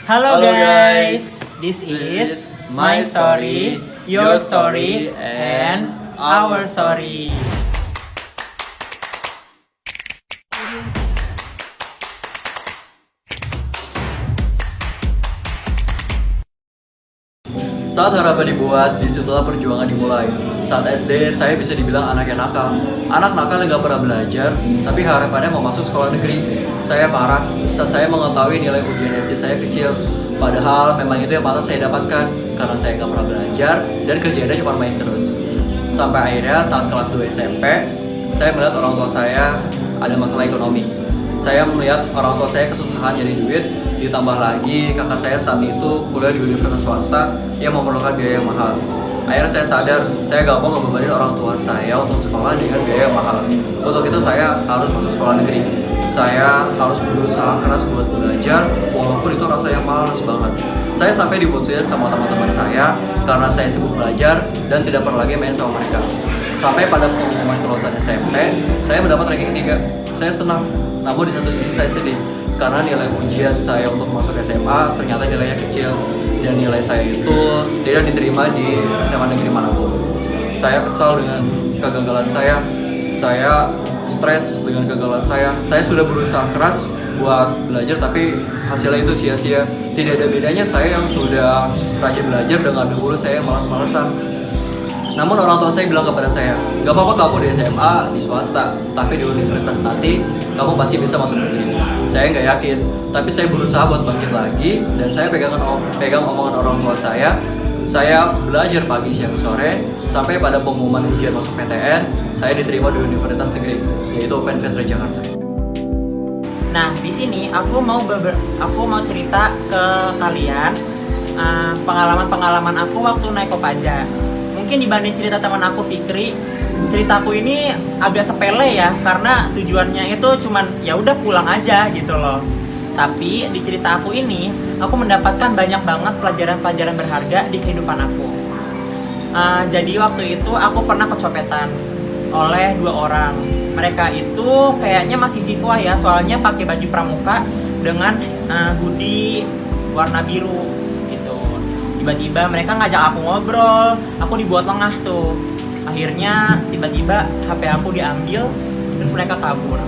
Halo Halo guys, guys. this is This my story, your story, and our story. Saat harapan dibuat, disitulah perjuangan dimulai. Saat SD, saya bisa dibilang anak yang nakal. Anak nakal yang gak pernah belajar, tapi harapannya mau masuk sekolah negeri. Saya marah saat saya mengetahui nilai ujian SD saya kecil. Padahal memang itu yang patut saya dapatkan, karena saya gak pernah belajar dan kerjaannya cuma main terus. Sampai akhirnya saat kelas 2 SMP, saya melihat orang tua saya ada masalah ekonomi. Saya melihat orang tua saya kesusahan nyari duit, ditambah lagi kakak saya saat itu kuliah di universitas swasta yang memerlukan biaya yang mahal. Akhirnya saya sadar, saya gak mau ngebebani orang tua saya untuk sekolah dengan biaya yang mahal. Untuk itu saya harus masuk sekolah negeri. Saya harus berusaha keras buat belajar, walaupun itu rasanya males banget. Saya sampai dimusuhin sama teman-teman saya karena saya sibuk belajar dan tidak pernah lagi main sama mereka. Sampai pada pengumuman kelulusan SMP, saya mendapat ranking 3. Saya senang, namun di satu sisi saya sedih karena nilai ujian saya untuk masuk SMA ternyata nilainya kecil dan nilai saya itu tidak diterima di SMA negeri manapun. Saya kesal dengan kegagalan saya stres dengan kegagalan saya sudah berusaha keras buat belajar tapi hasilnya itu sia-sia. Tidak ada bedanya saya yang sudah rajin belajar dengan dahulu saya malas-malasan. Namun orang tua saya bilang kepada saya, gak apa-apa kamu di SMA, di swasta, tapi di universitas nanti kamu pasti bisa masuk negeri. Saya nggak yakin, tapi saya berusaha buat bangkit lagi dan saya pegang omongan orang tua saya. Saya belajar pagi, siang, sore, sampai pada pengumuman ujian masuk PTN, saya diterima di universitas negeri, yaitu UPN Jakarta. Nah, di sini aku mau cerita ke kalian pengalaman aku waktu naik Kopaja. Mungkin dibanding cerita teman aku Fikri, ceritaku ini agak sepele ya, karena tujuannya itu cuman ya udah pulang aja gitu loh. Tapi di cerita aku ini, aku mendapatkan banyak banget pelajaran-pelajaran berharga di kehidupan aku. Jadi waktu itu aku pernah kecopetan oleh 2 orang. Mereka itu kayaknya masih siswa ya, soalnya pakai baju pramuka dengan hoodie warna biru gitu. Tiba-tiba mereka ngajak aku ngobrol, aku dibuat lengah tuh. Akhirnya tiba-tiba HP aku diambil, terus mereka kabur.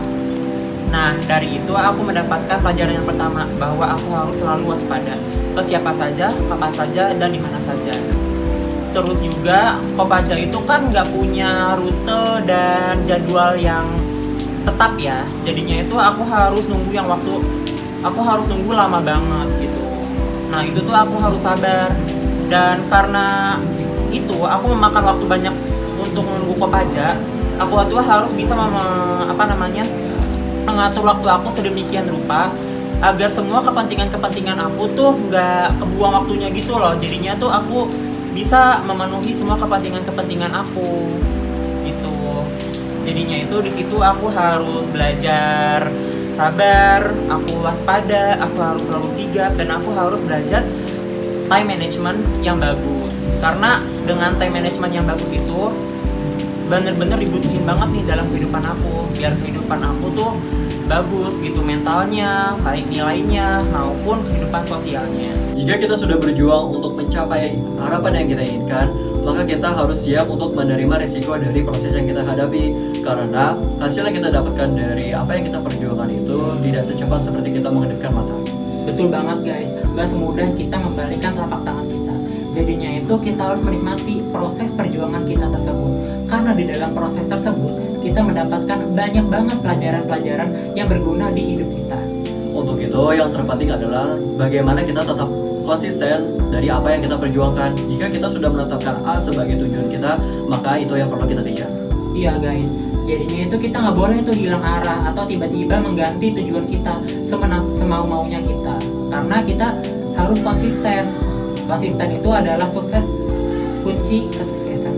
Nah, dari itu aku mendapatkan pelajaran yang pertama, bahwa aku harus selalu waspada ke siapa saja, kapan saja, dan di mana saja. Terus juga Kopaja itu kan nggak punya rute dan jadwal yang tetap ya. Jadinya itu aku harus nunggu lama banget gitu. Nah, itu tuh aku harus sabar. Dan karena itu aku memakan waktu banyak untuk menunggu Kopaja, aku tuh harus bisa mengatur waktu aku sedemikian rupa agar semua kepentingan aku tuh nggak kebuang waktunya gitu loh. Jadinya tuh aku bisa memenuhi semua kepentingan aku gitu. Jadinya itu di situ aku harus belajar sabar, aku waspada, aku harus selalu sigap, dan aku harus belajar time management yang bagus. Karena dengan time management yang bagus itu bener-bener dibutuhin banget nih dalam kehidupan aku, biar kehidupan aku tuh bagus gitu, mentalnya, baik nilainya maupun kehidupan sosialnya. Jika kita sudah berjuang untuk mencapai harapan yang kita inginkan, maka kita harus siap untuk menerima risiko dari proses yang kita hadapi. Karena hasil yang kita dapatkan dari apa yang kita perjuangkan itu tidak secepat seperti kita mengedipkan mata. Betul banget guys, gak semudah kita membalikkan telapak tangan kita. Jadinya itu kita harus menikmati proses perjuangan kita tersebut. Karena di dalam proses tersebut kita mendapatkan banyak banget pelajaran-pelajaran yang berguna di hidup kita. Untuk itu yang terpenting adalah bagaimana kita tetap konsisten dari apa yang kita perjuangkan. Jika kita sudah menetapkan A sebagai tujuan kita, maka itu yang perlu kita kejar. Iya guys, jadinya itu kita nggak boleh tuh hilang arah atau tiba-tiba mengganti tujuan kita semau-maunya kita. Karena kita harus konsisten. Konsisten itu adalah kunci kesuksesan.